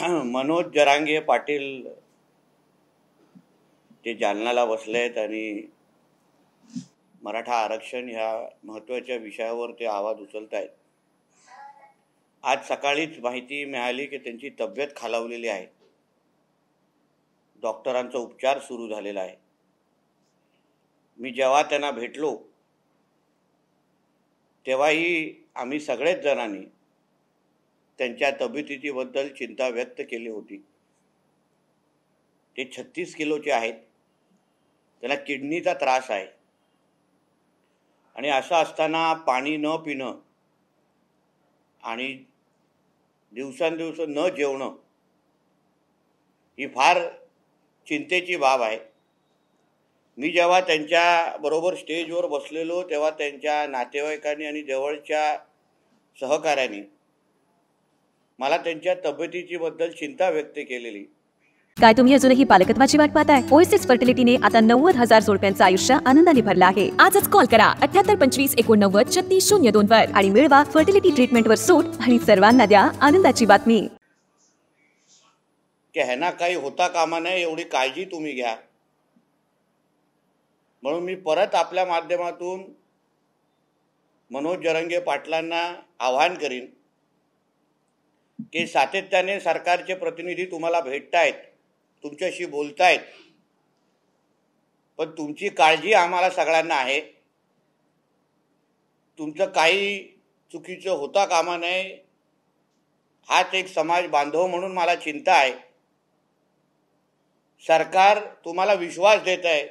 मनोज जरांगे पाटील ते जालन्याला बसलेत आणि मराठा आरक्षण ह्या महत्त्वाच्या विषयावर ते आवाज उचलत आहेत। आज सकाळीच माहिती मिळाली की त्यांची तब्येत खालावलेली आहे, डॉक्टरांचा उपचार सुरू झालेला आहे। मी जेव्हा त्यांना भेटलो तेव्हाही आम्ही सगळेच जणांनी त्यांच्या तब्येतीबद्दल चिंता व्यक्त केली होती। ते 36 किलोचे आहेत, त्यांना किडनीचा त्रास आहे आणि असं असताना पाणी न पिणं आणि दिवसांदिवस न जेवणं ही फार चिंतेची बाब आहे। मी जेव्हा त्यांच्या बरोबर स्टेजवर बसलेलो तेव्हा त्यांच्या नातेवाईकांनी आणि जवळच्या सहकाऱ्यांनी मला त्यांच्या तब्येतीची बद्दल चिंता व्यक्त केलेली। काय तुम्ही अजूनही पालकत्वाची वाट पाहताय? ओएसिस फर्टिलिटीने आता 90,000 जोडप्यांचं आयुष्य आनंदाने भरलं आहे। आजच कॉल करा 7825893602 वर आणि मिळवा फर्टिलिटी ट्रीटमेंटवर सूट आणि सर्वांना द्या आनंदाची बातमी। की ह्यांना काही होता कामा नये एवढी काळजी तुम्ही घ्या, म्हणून मी परत आपल्या माध्यमातून मनोज जरांगे पाटलांना आवाहन करीन की सातत्याने सरकारचे प्रतिनिधी तुम्हाला भेटतायत, तुमच्याशी बोलतायत, पण तुमची काळजी आम्हाला सगळ्यांना आहे। तुमचं काही चुकीचं होता कामा नये, हाच एक समाज बांधव म्हणून मला चिंता आहे। सरकार तुम्हाला विश्वास देत आहे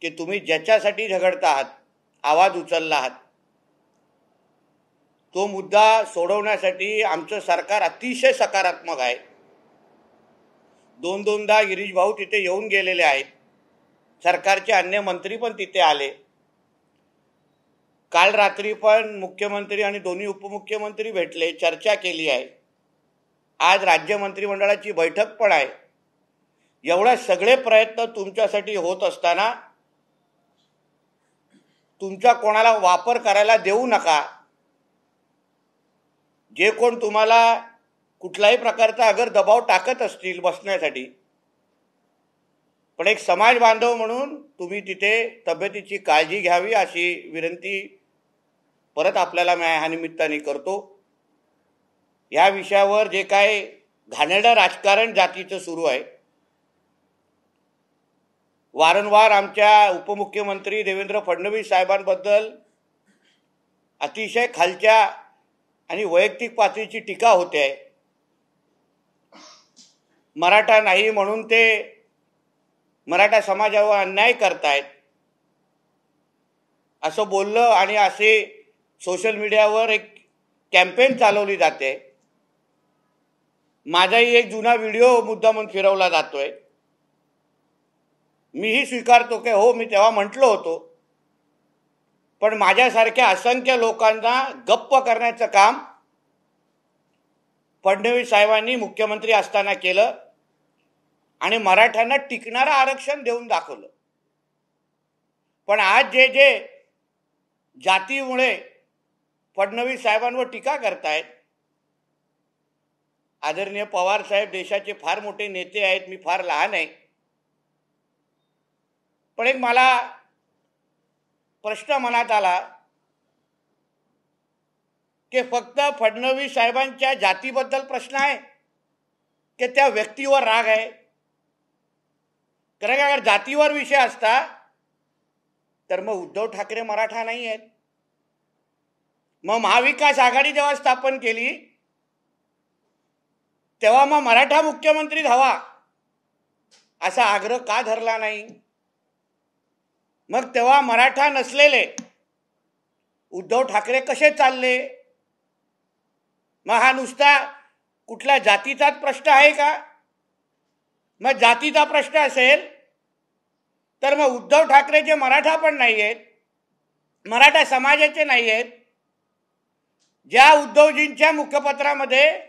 की तुम्ही ज्याच्यासाठी झगडता आहात, आवाज उचलला आहात, तो मुद्दा सोडवण्यासाठी आमचं सरकार अतिशय सकारात्मक आहे। दोनदा गिरीश भाऊ तिथे येऊन गेलेले आहेत, सरकारचे अन्य मंत्री पण तिथे आले। काल रात्री पण मुख्यमंत्री आणि दोन्ही उपमुख्यमंत्री भेटले, चर्चा केली आहे। आज राज्य मंत्रिमंडळाची बैठक पण आहे। एवढे सगळे प्रयत्न तुमच्यासाठी होत असताना तुमचा कोणाला वापर करायला देऊ नका। जे कोण तुम्हाला कुठल्याही प्रकारचा अगर दबाव टाकत असतील बसण्यासाठी, पण एक समाज बांधव म्हणून तुम्ही तिथे तब्येतीची काळजी घ्यावी अशी विनंती परत आपल्याला मी ह्या निमित्ताने करतो। या विषयावर जे काय घाणेरडं राजकारण जातीचं सुरू आहे, वारंवार आमच्या उपमुख्यमंत्री देवेंद्र फडणवीस साहेबांबद्दल अतिशय खालच्या आणि वैयक्तिक पातळीची टीका होते आहे। मराठा नाही म्हणून ते मराठा समाजावर अन्याय करतायत असं बोललं आणि असे सोशल मीडियावर एक कॅम्पेन चालवली जाते। माझाही एक जुना व्हिडिओ मुद्दामून फिरवला जातोय। मीही स्वीकारतो की हो, मी तेव्हा म्हटलो होतो, पण माझ्यासारख्या असंख्य लोकांना गप्प करण्याचं काम फडणवीस साहेबांनी मुख्यमंत्री असताना केलं आणि मराठ्यांना टिकणारं आरक्षण देऊन दाखवलं। पण आज जे जे जातीमुळे फडणवीस साहेबांवर टीका करतायत, आदरणीय पवार साहेब देशाचे फार मोठे नेते आहेत, मी फार लहान आहे, पण एक मला प्रश्न मनात आला की फक्त फडणवीस साहेबांच्या जातीबद्दल प्रश्न आहे की त्या व्यक्तीवर राग आहे? कारण अगर जातीवर विषय असता तर मग उद्धव ठाकरे मराठा नाही आहेत। मग महाविकास आघाडी जेव्हा स्थापन केली तेव्हा मग मराठा मुख्यमंत्री हवा असा आग्रह का धरला नाही? मग तेव्हा मराठा नसलेले उद्धव ठाकरे कसे चालले? मग हा नुसता कुठल्या जातीचाच प्रश्न आहे का? मग जातीचा प्रश्न असेल तर मग उद्धव ठाकरे जे मराठा पण नाही आहेत, मराठा समाजाचे नाही आहेत, ज्या उद्धवजींच्या मुखपत्रामध्ये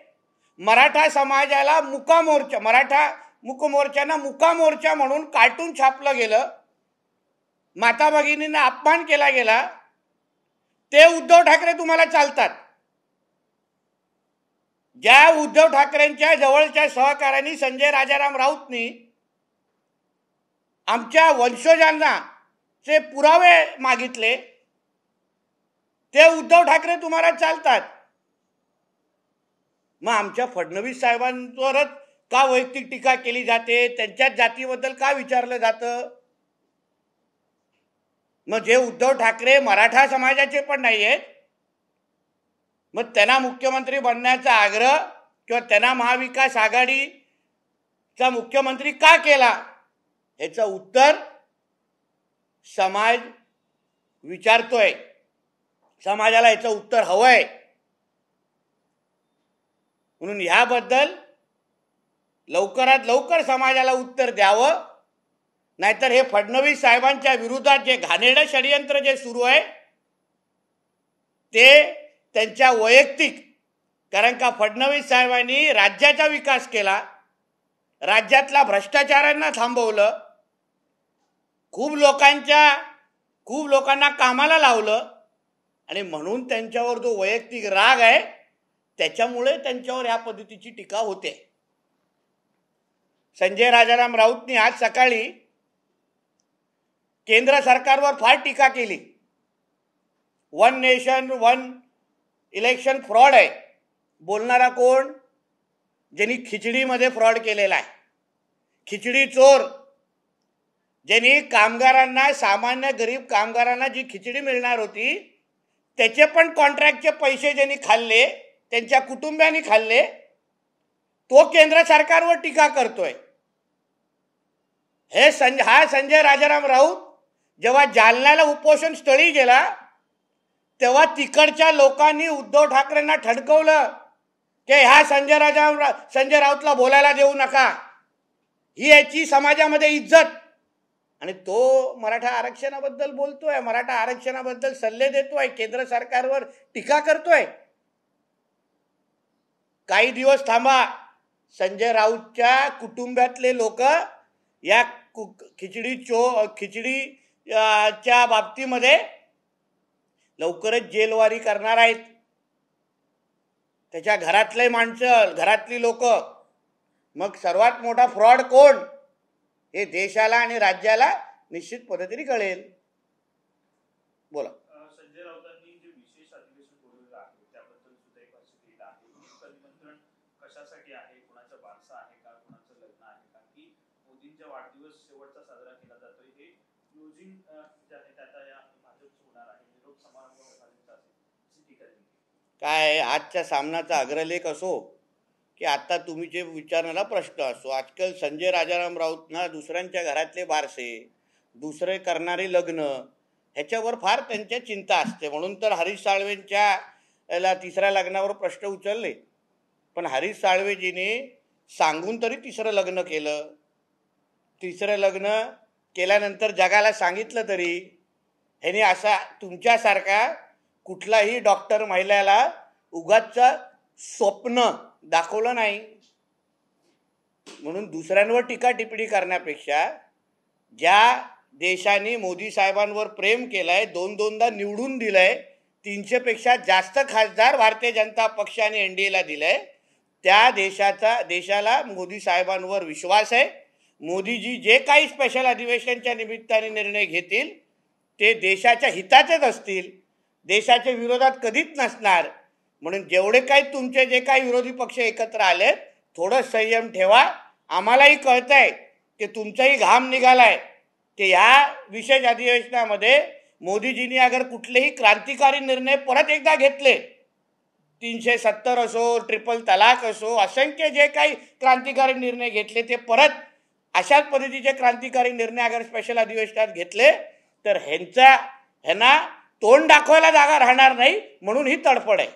मराठा समाजाला मुका मोर्चा, मराठा मुक मोर्चांना मुका मोर्चा म्हणून कार्टून छापलं गेलं, माता भगिनींना अपमान केला गेला, ते उद्धव ठाकरे तुम्हाला चालतात। ज्या उद्धव ठाकरेंच्या जवळच्या सहकाऱ्यांनी संजय राजाराम राऊतनी आमच्या वंशजांना चे पुरावे मागितले, ते उद्धव ठाकरे तुम्हाला चालतात. मग आमच्या फडणवीस साहेबांवरच का वैयक्तिक टीका केली जाते? त्यांच्याच जातीबद्दल का विचारलं जातं? मग जे उद्धव ठाकरे मराठा समाजाचे पण नाही आहेत, मग त्यांना मुख्यमंत्री बनण्याचा आग्रह किंवा त्यांना महाविकास आघाडीचा मुख्यमंत्री का केला, ह्याचं उत्तर समाज विचारतोय. समाजाला याचं उत्तर हवंय. म्हणून याबद्दल लवकरात लवकर समाजाला उत्तर द्यावं, नाहीतर हे फडणवीस साहेबांच्या विरोधात जे घाणेरडं षडयंत्र जे सुरू आहे ते त्यांच्या वैयक्तिक, कारण का फडणवीस साहेबांनी राज्याचा विकास केला, राज्यातल्या भ्रष्टाचारांना थांबवलं, खूप लोकांना कामाला लावलं, आणि म्हणून त्यांच्यावर जो वैयक्तिक राग आहे त्याच्यामुळे त्यांच्यावर या पद्धतीची टीका होते. संजय राजाराम राऊतनी आज सकाळी केंद्र सरकारवर फार टीका केली. One nation one election fraud आहे. बोलणारा कोण? ज्यांनी खिचडीमध्ये फ्रॉड केलेला आहे. खिचडी चोर, ज्यांनी कामगारांना, सामान्य गरीब कामगारांना जी खिचडी मिळणार होती त्याचे पण कॉन्ट्रॅक्टचे पैसे ज्यांनी खाल्ले, त्यांच्या कुटुंबियांनी खाल्ले, तो केंद्र सरकारवर टीका करतोय. हा संजय राजाराम राऊत जेव्हा जालन्याला उपोषण स्थळी गेला तेव्हा तिकडच्या लोकांनी उद्धव ठाकरेंना ठणकवलं की ह्या संजय राऊतला बोलायला देऊ नका, ही याची समाजामध्ये इज्जत. आणि तो मराठा आरक्षणाबद्दल बोलतोय, मराठा आरक्षणाबद्दल सल्ले देतोय, केंद्र सरकारवर टीका करतोय. काही दिवस थांबा, संजय राऊतच्या कुटुंबातले लोक या खिचडीच्या बाबतीमध्ये लवकरच जेलवारी करणार आहेत. त्याच्या घरातले माणसं, घरातली लोक. मग सर्वात मोठा फ्रॉड कोण हे देशाला आणि राज्याला निश्चित पद्धतीने कळेल. बोला. संजय राऊतांनी जे विशेष अधिवेशन बोलवलं आहे त्याबद्दल सुद्धा एक चर्चा आहे. निमंत्रण कशासाठी आहे? कोणाचा बारसा आहे का? कोणाचं लग्न आहे का? की मोदींचा वाढदिवस शेवटचा साजरा केला जातोय, हे क्लोजिंग जे आहे त्याचा या भाजपचं होणार आहे, निरोप समारंभ असेल अशी टीका केली. काय आजच्या सामनाचा अग्रलेख असो की आता तुम्ही जे विचारणारा प्रश्न असो, आजकाल संजय राजाराम राऊतना दुसऱ्यांच्या घरातले बारसे, दुसरे करणारे लग्न, ह्याच्यावर फार त्यांच्या चिंता असते. म्हणून तर हरीश साळवेंच्या तिसऱ्या लग्नावर प्रश्न उचलले. पण हरीश साळवेजीने सांगून तरी तिसरं लग्न केलं. तिसरं लग्न केल्यानंतर जगाला सांगितलं तरी ह्याने असा तुमच्यासारखा कुठलाही डॉक्टर महिलाला उगाच स्वप्न दाखवलं नाही. म्हणून दुसऱ्यांवर टीका टिप्पणी करण्यापेक्षा ज्या देशाने मोदी साहेबांवर प्रेम केलंय, दोनदा निवडून दिलंय, 300 पेक्षा जास्त खासदार भारतीय जनता पक्षाने NDAला दिलंय, त्या देशाला मोदी साहेबांवर विश्वास आहे. मोदीजी जे काही स्पेशल अधिवेशनाच्या निमित्ताने निर्णय घेतील ते देशाच्या हिताचेच असतील, देशाच्या विरोधात कधीच नसणार. म्हणून जेवढे काही तुमचे जे काही विरोधी पक्ष एकत्र आले, थोडं संयम ठेवा. आम्हालाही कळतंय की तुमचाही घाम निघालाय की ह्या विशेष अधिवेशनामध्ये मोदीजींनी अगर कुठलेही क्रांतिकारी निर्णय परत एकदा घेतले, 370 असो, ट्रिपल तलाक असो, असंख्य जे काही क्रांतिकारी निर्णय घेतले ते परत अशाच पद्धतीचे क्रांतिकारी निर्णय अगर स्पेशल अधिवेशनात घेतले तर ह्यांना तोंड दाखवायला जागा राहणार नाही. म्हणून ही तडफड आहे.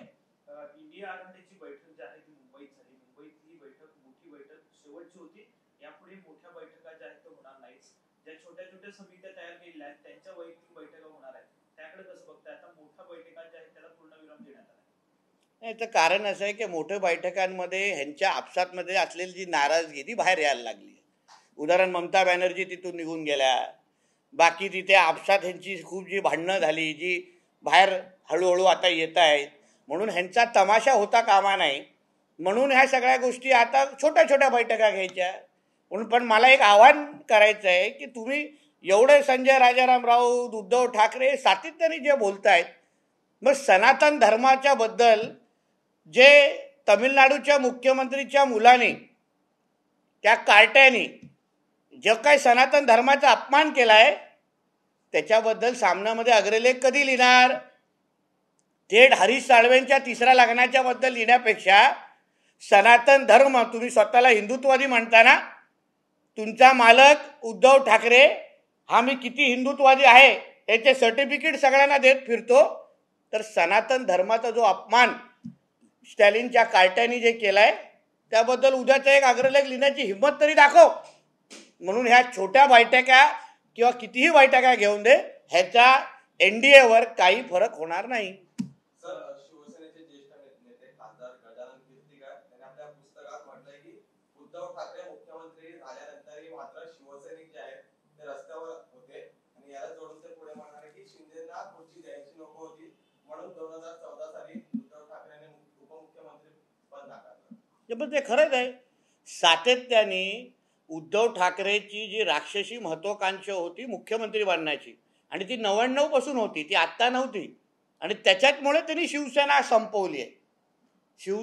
इंडिया आघाडीची बैठक जी आहे ती मुंबईत झाली. मुंबईतली बैठक मोठी बैठक शेवटची होती. यापुढे मोठ्या बैठका ज्या आहेत त्या होणार नाहीत. ज्या छोट्या छोट्या समित्या तयार केलेल्या आहेत त्यांच्या वैयक्तिक बैठका होणार आहेत. त्याकडे कसं बघताय? आता मोठ्या बैठका ज्या आहेत त्याला पूर्णविराम देण्यात आला. याचं कारण असं आहे की मोठ्या बैठकांमध्ये ह्यांच्या आपसातमध्ये असलेली जी नाराजगी ती बाहेर यायला लागली. उदाहरण ममता बॅनर्जी तिथून निघून गेल्या, बाकी तिथे आपसात ह्यांची खूप जी भांडणं झाली, जी बाहेर हळूहळू आता येत आहेत. म्हणून ह्यांचा तमाशा होता कामा नाही. म्हणून ह्या सगळ्या गोष्टी आता छोट्या छोट्या बैठका घ्यायच्या. पण मला एक आव्हान करायचं आहे की तुम्ही एवढे संजय राजाराम राऊत, उद्धव ठाकरे सातत्याने जे बोलतायत, मग सनातन धर्माच्या बद्दल जे तमिळनाडूच्या मुख्यमंत्रीच्या मुलाने, त्या कार्ट्याने जो काही सनातन धर्माचा अपमान केलाय त्याच्याबद्दल सामनामध्ये अग्रलेख कधी लिहिणार? थेट हरीश साळवेंच्या तिसऱ्या लग्नाच्या बद्दल लिहिण्यापेक्षा सनातन धर्म, तुम्ही स्वतःला हिंदुत्ववादी म्हणताना, तुमचा मालक उद्धव ठाकरे हा मी किती हिंदुत्ववादी आहे याचे सर्टिफिकेट सगळ्यांना देत फिरतो, तर सनातन धर्माचा जो अपमान स्टॅलिनच्या कार्ट्याने जे केलाय त्याबद्दल उद्याचा एक अग्रलेख लिहिण्याची हिंमत तरी दाखव. म्हणून ह्या छोट्या बैठका किंवा कितीही बैठका घेऊन दे, ह्याचा NDAवर काही फरक होणार नाही. सर, शिवसेनेचे ज्येष्ठ नेते खासदार गजानन कीर्तिकर यांनी आपल्या पुस्तकात म्हटलंय की उद्धव ठाकरे मुख्यमंत्री झाल्यानंतरही मात्र शिवसैनिक जे आहेत ते रस्त्यावर होते आणि याला जोडून ते पुढे म्हणाले की शिंदेना खुर्ची द्यायची नको होती म्हणून 2014 साली उद्धव ठाकरेंनी उपमुख्यमंत्री पद नाकारलं. पण ते खरंच आहे. सातत्याने उद्धव ठाकरेची जी राक्षसी महत्वाकांक्षा होती मुख्यमंत्री बनण्याची, आणि ती 99 पासून होती, ती आत्ता नव्हती, आणि त्याच्यामुळे त्यांनी शिवसेना संपवली आहे.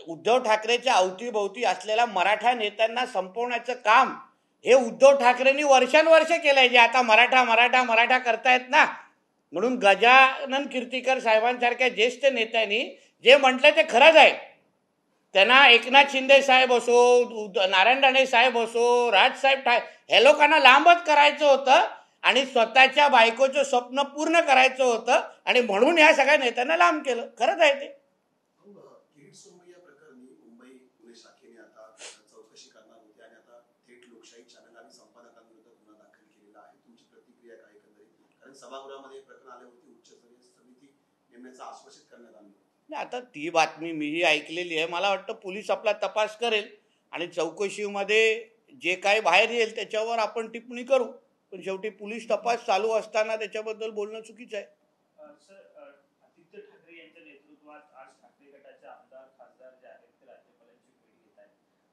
उद्धव ठाकरेच्या अवतीभोवती असलेल्या मराठा नेत्यांना संपवण्याचं काम हे उद्धव ठाकरेंनी वर्षानुवर्ष केलंय, जे आता मराठा मराठा मराठा करतायत ना. म्हणून गजानन कीर्तिकर साहेबांसारख्या ज्येष्ठ नेत्यांनी जे म्हटलं ते खरंच आहे. त्यांना एकनाथ शिंदे साहेब असो, नारायण राणे साहेब असो, राजसाहेब हे लोकांना लांबच करायचं होतं आणि स्वतःच्या बायकोचं स्वप्न पूर्ण करायचं होतं, आणि म्हणून ह्या सगळ्या नेत्यांना लांब केलं. खरंच आहे ते. किरीट सोमय्या प्रकरणी मुंबई पुणे शाखेने आता चौकशी करणार होती आणि आता थेट लोकशाही चॅनल आणि संपादकांविरुद्ध गुन्हा दाखल केलेला आहे. तुमची प्रतिक्रिया काय एकंदरीत? कारण सभागृहामध्ये प्रकरण आले होते, उच्चस्तरीय समिती नेमण्याचं आश्वासित करण्यात आलं होतं. आता ती बातमी मीही ऐकलेली आहे. मला वाटतं पोलीस आपला तपास करेल आणि चौकशीमध्ये जे काय बाहेर येईल त्याच्यावर आपण टिप्पणी करू, पण शेवटी पोलीस तपास चालू असताना त्याच्याबद्दल बोलणं चुकीचं आहे. सर, आदित्य ठाकरे यांच्या नेतृत्वात आज ठाकरे गटाचे आमदार खासदार जे आहेत ते राज्यपालांची भेट घेत आहेत.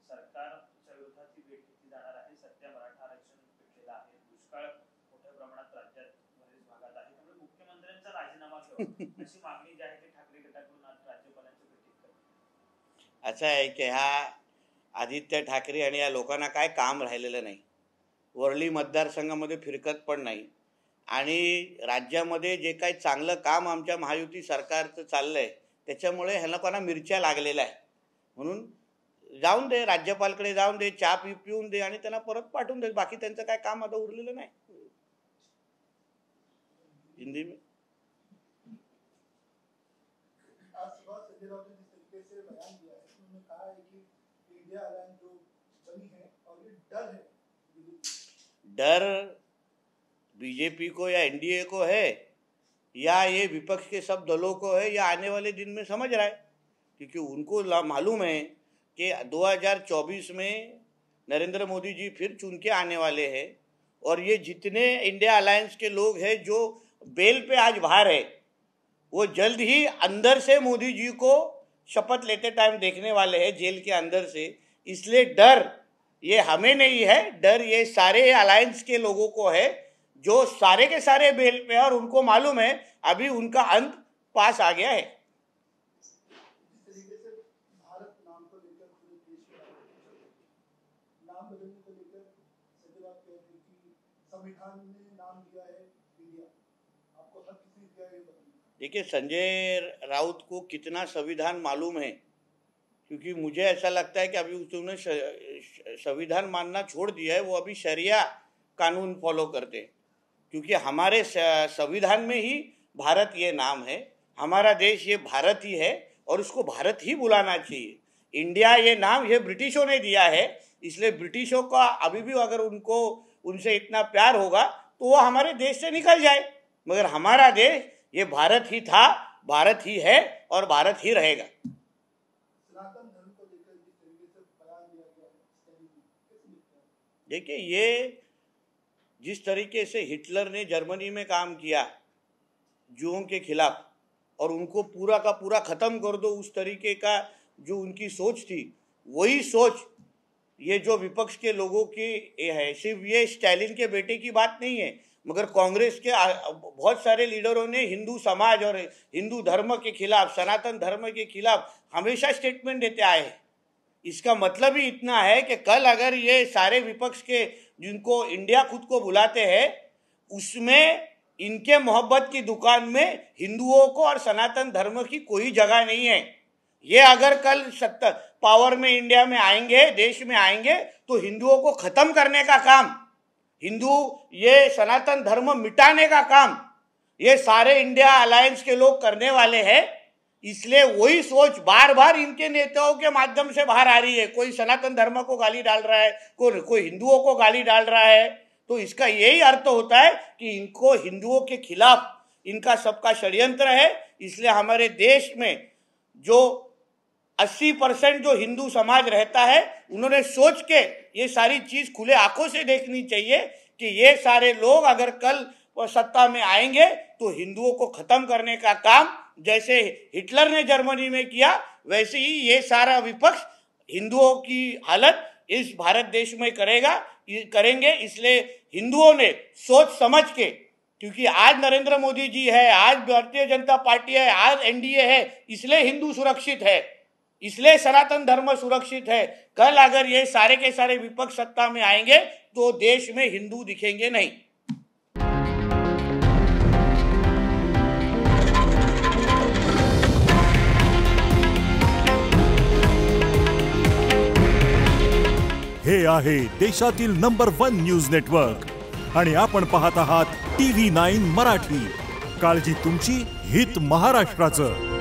सरकारच्या विरोधात ही भेट घेतली जाणार आहे. सध्या मराठा आरक्षण पेटलेलं आहे, दुष्काळ मोठ्या प्रमाणात राज्यात बरेच भागात आहे, त्यामुळे मुख्यमंत्र्यांचा राजीनामा घ्यावा अशी मागणी जी आहे ती ठाकरे गटाकडून आज राज्यपालांच्या भेटीत करण्यात. असं आहे की ह्या आदित्य ठाकरे आणि या लोकांना काय काम राहिलेलं नाही. वरळी मतदारसंघामध्ये फिरकत पण नाही, आणि राज्यामध्ये जे काही चांगलं काम आमच्या महायुती सरकारचं चाललंय त्याच्यामुळे ह्या लोकांना मिरच्या लागलेल्या आहे. म्हणून जाऊन दे, राज्यपालकडे जाऊन दे, चहा पिऊन दे आणि त्यांना परत पाठवून दे. बाकी त्यांचं काय काम आता उरलेलं नाही. हिंदी में आज सुबह संजय राउत ने जिस तरीके से बयान दिया है, उन्होंने कहा है कि इंडिया अलायंस जो बनी है और ये डर है, डर बीजेपी को या NDA को है या ये विपक्ष के सब दलों को है, या आने वाले दिन में समझ रहा है, क्योंकि उनको मालूम है कि 2024 में नरेंद्र मोदी जी फिर चुन के आने वाले हैं, और ये जितने इंडिया अलायंस के लोग हैं जो बेल पे आज बाहर है, वो जल्द ही अंदर से मोदी जी को शपथ लेते टाइम देखने वाले हैं, जेल के अंदर से. इसलिए डर ये हमें नहीं है, डर ये सारे अलायंस के लोगों को है जो सारे के सारे बेल पे है, और उनको मालूम है अभी उनका अंत पास आ गया है. जिस तरीके से भारत नाम को लेकर पूरे देश में नाम बदलने को लेकर संजय राउत कह रहे हैं कि संविधान ने नाम दिया है इंडिया, आपको हर किसी दिया है ये बताइए. देखिए, संजय राउत को कितना संविधान मालूम है, क्योंकि मुझे ऐसा लगता है कि अभी उसने संविधान मानना छोड़ दिया है, वो अभी शरिया कानून फॉलो करते हैं. क्योंकि हमारे संविधान में ही भारत ये नाम है, हमारा देश ये भारत ही है, और उसको भारत ही बुलाना चाहिए. इंडिया ये नाम ये ब्रिटिशों ने दिया है, इसलिए ब्रिटिशों का अभी भी अगर उनसे इतना प्यार होगा तो वो हमारे देश से निकल जाए, मगर हमारा देश ये भारत ही था, भारत ही है और भारत ही रहेगा. सनातन धर्म को लेकर जिस तरीके से बयान दिया गया है, देखिए, ये जिस तरीके से हिटलर ने जर्मनी में काम किया ज्यूओं के खिलाफ और उनको पूरा का पूरा ख़त्म कर दो, उस तरीके का जो उनकी सोच थी वही सोच ये जो विपक्ष के लोगों की ये है। सिर्फ ये स्टालिन के बेटे की बात नहीं है, मगर कांग्रेस के बहुत सारे लीडरों ने हिंदू समाज और हिंदू धर्म के खिलाफ, सनातन धर्म के खिलाफ हमेशा स्टेटमेंट देते आए हैं। इसका मतलब ही इतना है कि कल अगर ये सारे विपक्ष के जिनको इंडिया खुद को बुलाते हैं, उसमें इनके मोहब्बत की दुकान में हिंदुओं को और सनातन धर्म की कोई जगह नहीं है। ये अगर कल पावर में इंडिया में आएंगे, देश में आएंगे, तो हिंदुओं को खत्म करने का काम, ये सनातन धर्म मिटाने का काम ये सारे इंडिया अलायंस के लोग करने वाले हैं। इसलिए वही सोच बार बार इनके नेताओं के माध्यम से बाहर आ रही है। कोई सनातन धर्म को गाली डाल रहा है, कोई हिंदुओं को गाली डाल रहा है, तो इसका यही अर्थ होता है कि इनको हिंदुओं के खिलाफ इनका सबका षड्यंत्र है। इसलिए हमारे देश में जो 80% जो हिंदू समाज रहता है, उन्होंने सोच के ये सारी चीज खुले आंखों से देखनी चाहिए कि ये सारे लोग अगर कल सत्ता में आएंगे तो हिंदुओं को खत्म करने का काम जैसे हिटलर ने जर्मनी में किया, वैसे ही ये सारा विपक्ष हिंदुओं की हालत इस भारत देश में करेंगे। इसलिए हिंदुओं ने सोच समझ के, क्योंकि आज नरेंद्र मोदी जी है, आज भारतीय जनता पार्टी है, आज एनडीए है, इसलिए हिंदू सुरक्षित है, इसलिए सनातन धर्म सुरक्षित है। कल अगर ये सारे के सारे विपक्ष सत्ता में आएंगे तो देश में हिंदू दिखेंगे नहीं। हे आहे देशातील नंबर 1 न्यूज नेटवर्क आणि आपण पाहत आहात TV9 मराठी। काळजी तुमची, हित महाराष्ट्राचं।